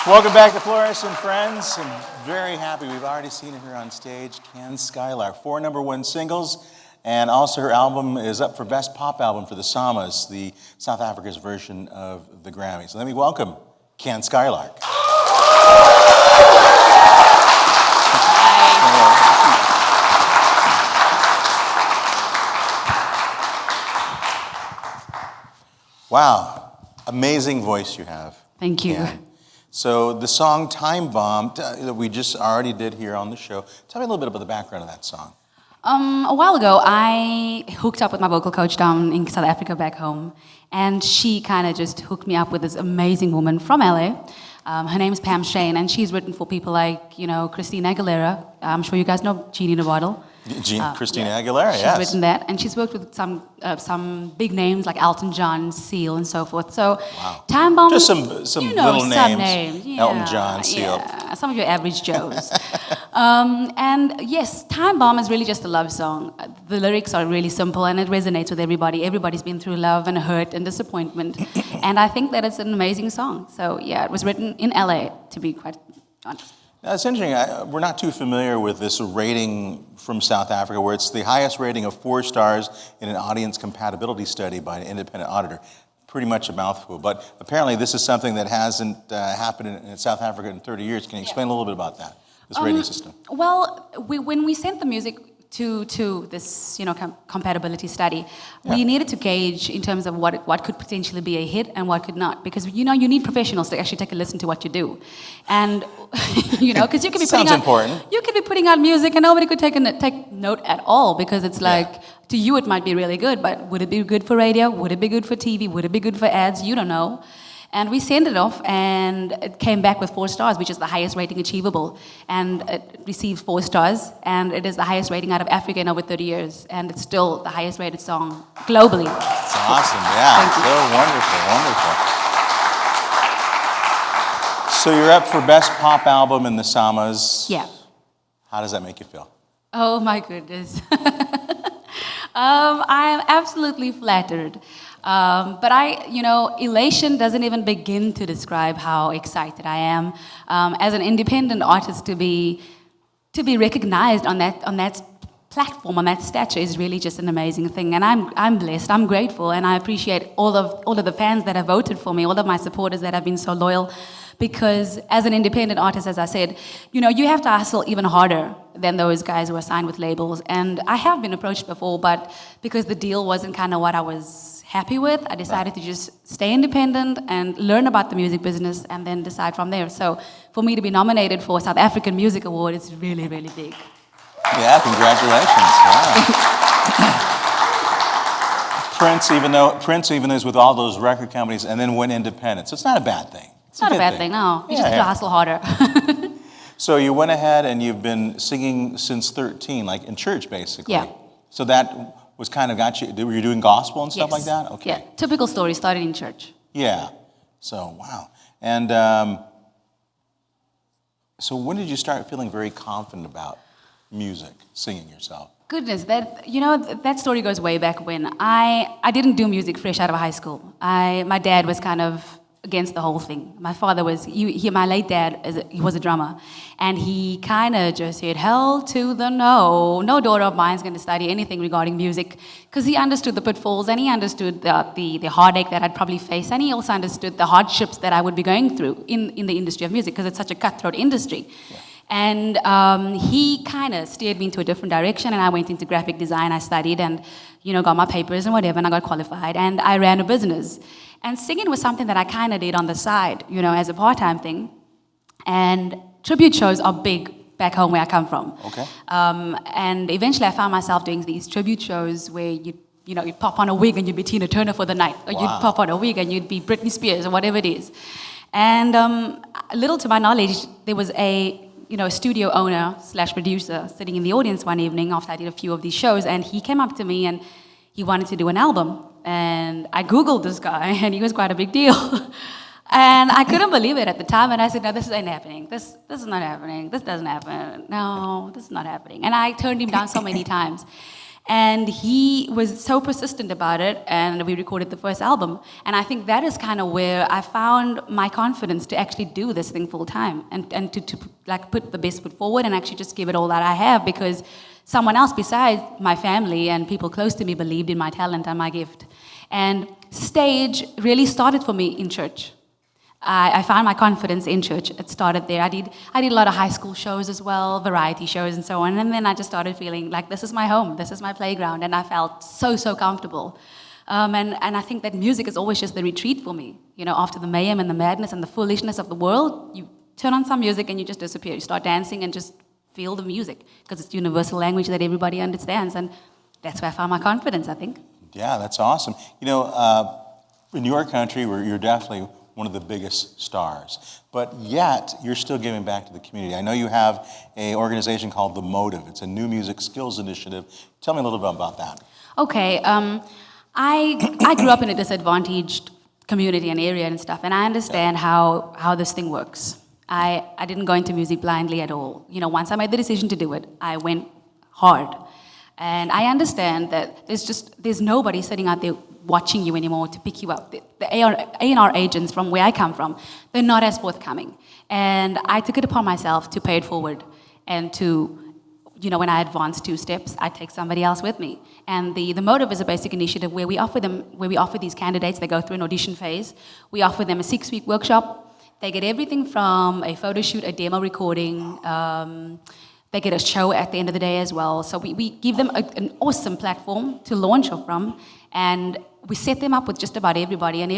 Welcome back to Flores and Friends. I'm very happy. We've already seen her on stage, Can Skylark. 4 #1 singles, and also her album is up for Best Pop Album for the Samas, the South Africa's version of the Grammys. Let me welcome Can Skylark. Wow, amazing voice you have. Thank you. Can. So the song Time Bomb that we just already did here on the show, tell me a little bit about the background of that song. A while ago, I hooked up with my vocal coach down in South Africa back home, and she kind of just hooked me up with this amazing woman from LA. Her name's Pam Shane, and she's written for people like, Christina Aguilera. I'm sure you guys know Genie in a Bottle. Christina Aguilera, she's yes. She's written that, and she's worked with some big names like Elton John, Seal, and so forth. So, wow. Time Bomb. Just some little names. Yeah, Elton John, Seal. Yeah, some of your average Joes. And yes, Time Bomb is really just a love song. The lyrics are really simple, and it resonates with everybody. Everybody's been through love and hurt and disappointment, and I think that it's an amazing song. So yeah, it was written in LA, to be quite honest. Now, it's interesting, we're not too familiar with this rating from South Africa, where it's the highest rating of 4 stars in an audience compatibility study by an independent auditor. Pretty much a mouthful, but apparently this is something that hasn't happened in South Africa in 30 years. Can you explain a little bit about that, this rating system? Well, when we sent the music to this, compatibility study, we needed to gauge in terms of what could potentially be a hit and what could not, because you need professionals to actually take a listen to what you do, and because you could be you could be putting out music and nobody could take note at all, because it's like to you it might be really good, but would it be good for radio? Would it be good for TV? Would it be good for ads? You don't know. And we sent it off, and it came back with 4 stars, which is the highest rating achievable. And it received 4 stars, and it is the highest rating out of Africa in over 30 years. And it's still the highest rated song globally. That's awesome, yeah. So wonderful. So you're up for Best Pop Album in the Samas. Yeah. How does that make you feel? Oh my goodness. I am absolutely flattered. But elation doesn't even begin to describe how excited I am. As an independent artist, to be recognized on that platform, on that stature, is really just an amazing thing. And I'm blessed. I'm grateful, and I appreciate all of the fans that have voted for me, all of my supporters that have been so loyal. Because as an independent artist, as I said, you have to hustle even harder than those guys who are signed with labels. And I have been approached before, but because the deal wasn't kind of what I was happy with, I decided to just stay independent and learn about the music business and then decide from there. So for me to be nominated for a South African Music Award, it's really, really big. Yeah, congratulations. Wow. Prince even is with all those record companies and then went independent. So it's not a bad thing. It's not a bad thing, no. You just have to hustle harder. So you went ahead and you've been singing since 13, like in church, basically. Yeah. So that was kind of got you, were you doing gospel and stuff like that? Okay. Yeah, typical story, started in church. Yeah. So, wow. And so when did you start feeling very confident about music, singing yourself? Goodness, that story goes way back when. I didn't do music fresh out of high school. My dad was kind of against the whole thing. My father was, my late dad, he was a drummer, and he kind of just said, hell to the no. No daughter of mine is going to study anything regarding music, because he understood the pitfalls, and he understood the heartache that I'd probably face, and he also understood the hardships that I would be going through in the industry of music, because it's such a cutthroat industry. Yeah. And he kind of steered me into a different direction, and I went into graphic design. I studied and, got my papers and whatever, and I got qualified, and I ran a business. And singing was something that I kind of did on the side, as a part-time thing. And tribute shows are big back home where I come from. Okay. And eventually I found myself doing these tribute shows where you'd pop on a wig and you'd be Tina Turner for the night, or you'd pop on a wig and you'd be Britney Spears or whatever it is. And little to my knowledge, there was a studio owner / producer sitting in the audience one evening after I did a few of these shows, and he came up to me and he wanted to do an album. And I Googled this guy, and he was quite a big deal. And I couldn't believe it at the time, and I said, no, this ain't happening. This is not happening. This doesn't happen. No, this is not happening. And I turned him down so many times. And he was so persistent about it, and we recorded the first album. And I think that is kind of where I found my confidence to actually do this thing full time and to like put the best foot forward and actually just give it all that I have, because someone else besides my family and people close to me believed in my talent and my gift. And stage really started for me in church. I found my confidence in church. It started there. I did a lot of high school shows as well, variety shows and so on. And then I just started feeling like this is my home, this is my playground, and I felt so comfortable. And I think that music is always just the retreat for me. You know, after the mayhem and the madness and the foolishness of the world, you turn on some music and you just disappear. You start dancing and just feel the music, because it's universal language that everybody understands. And that's where I found my confidence, I think. Yeah, that's awesome. You know, in your country, where you're definitely one of the biggest stars, but yet you're still giving back to the community. I know you have an organization called The Motive. It's a new music skills initiative. Tell me a little bit about that. Okay, I grew up in a disadvantaged community and area and stuff, and I understand how this thing works. I didn't go into music blindly at all. You know, once I made the decision to do it, I went hard. And I understand that there's nobody sitting out there watching you anymore to pick you up. The A&R agents from where I come from, they're not as forthcoming. And I took it upon myself to pay it forward and to, you know, when I advance 2 steps, I take somebody else with me. And the Motive is a basic initiative where we offer these candidates, they go through an audition phase. We offer them a 6-week workshop. They get everything from a photo shoot, a demo recording, they get a show at the end of the day as well. So we give them an awesome platform to launch from, and we set them up with just about everybody and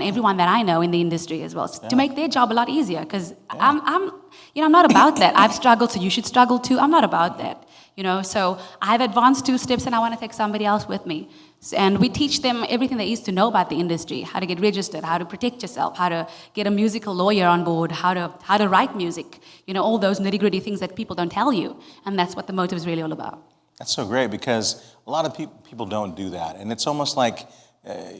everyone that I know in the industry as well, to make their job a lot easier. Because I'm not about that. I've struggled, so you should struggle too. I'm not about that. You know, so I've advanced 2 steps, and I want to take somebody else with me. And we teach them everything there is to know about the industry: how to get registered, how to protect yourself, how to get a musical lawyer on board, how to write music. You know, all those nitty-gritty things that people don't tell you. And that's what The Motive is really all about. That's so great, because a lot of people don't do that, and it's almost like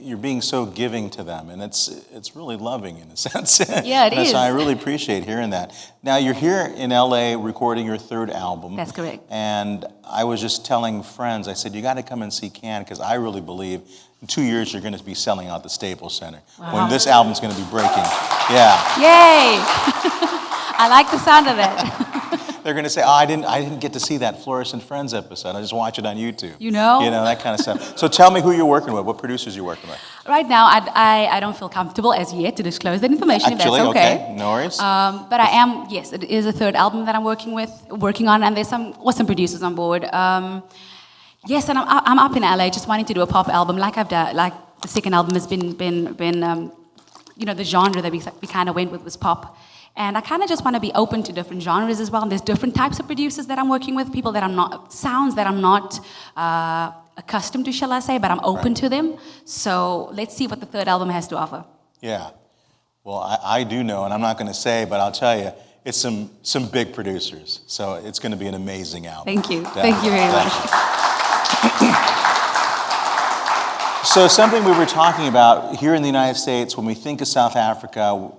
you're being so giving to them, and it's really loving in a sense. Yeah, it is. So I really appreciate hearing that. Now, you're here in LA recording your 3rd album. That's correct. And I was just telling friends, I said, you got to come and see Can, because I really believe in 2 years you're going to be selling out the Staples Center when this album's going to be breaking. Yeah. Yay! I like the sound of that. They're going to say, oh, I didn't get to see that Flores and Friends episode. I just watch it on YouTube. You know? You know, that kind of stuff. So tell me who you're working with, what producers you're working with. Right now, I don't feel comfortable as yet to disclose that information, Actually, if that's okay. No worries. But I am, yes, it is a 3rd album that I'm working on, and there's some awesome producers on board. Yes, and I'm up in LA just wanting to do a pop album like I've done. Like the 2nd album has been you know, the genre that we kind of went with was pop. And I kind of just want to be open to different genres as well. And there's different types of producers that I'm working with, people that sounds that I'm not accustomed to, shall I say, but I'm open to them. So let's see what the 3rd album has to offer. Yeah. Well, I do know, and I'm not going to say, but I'll tell you, it's some big producers. So it's going to be an amazing album. Thank you. Definitely. Thank you very much. So something we were talking about here in the United States, when we think of South Africa,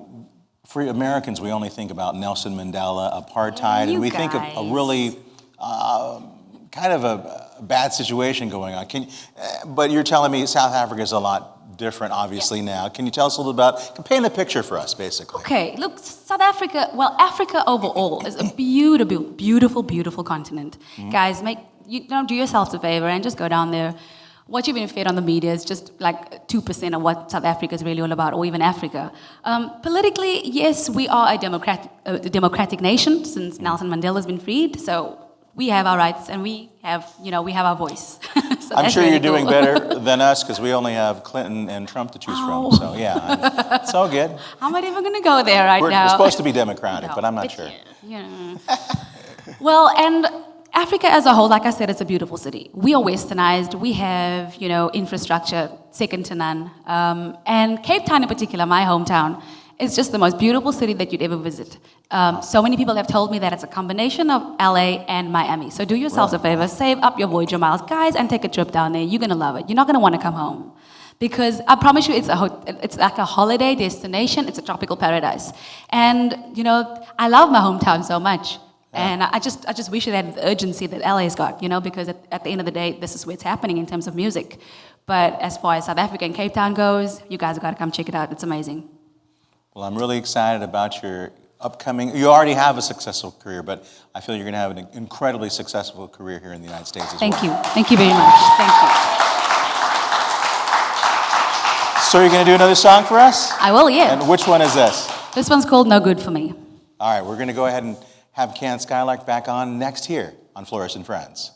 for Americans, we only think about Nelson Mandela, apartheid, and we think of a really kind of a bad situation going on. But you're telling me South Africa is a lot different, obviously, now. Can you tell us a little about, paint a picture for us, basically? Okay, look, South Africa, well, Africa overall is a beautiful, beautiful, beautiful continent. Guys, do yourselves a favor and just go down there. What you've been fed on the media is just like 2% of what South Africa is really all about, or even Africa. Politically, yes, we are a democratic nation since Nelson Mandela has been freed. So we have our rights, and we have our voice. So I'm sure really you're doing cool. better than us, because we only have Clinton and Trump to choose from. So yeah, it's all good. I'm not even going to go there now. We're supposed to be democratic, No, but I'm not sure. Yeah. Well, and Africa as a whole, like I said, it's a beautiful city. We are westernized. We have, infrastructure second to none. And Cape Town in particular, my hometown, is just the most beautiful city that you'd ever visit. So many people have told me that it's a combination of LA and Miami. So do yourselves a favor, save up your Voyager miles, guys, and take a trip down there. You're going to love it. You're not going to want to come home. Because I promise you, it's like a holiday destination. It's a tropical paradise. And, I love my hometown so much. And I just wish it had the urgency that LA's got, because at the end of the day, this is where it's happening in terms of music. But as far as South Africa and Cape Town goes, you guys have got to come check it out. It's amazing. Well, I'm really excited about your upcoming, you already have a successful career, but I feel you're going to have an incredibly successful career here in the United States as well. Thank you. Thank you very much. Thank you. So you're going to do another song for us? I will, yeah. And which one is this? This one's called No Good For Me. All right, we're going to go ahead and have Can Skylark back on next here on Flores and Friends.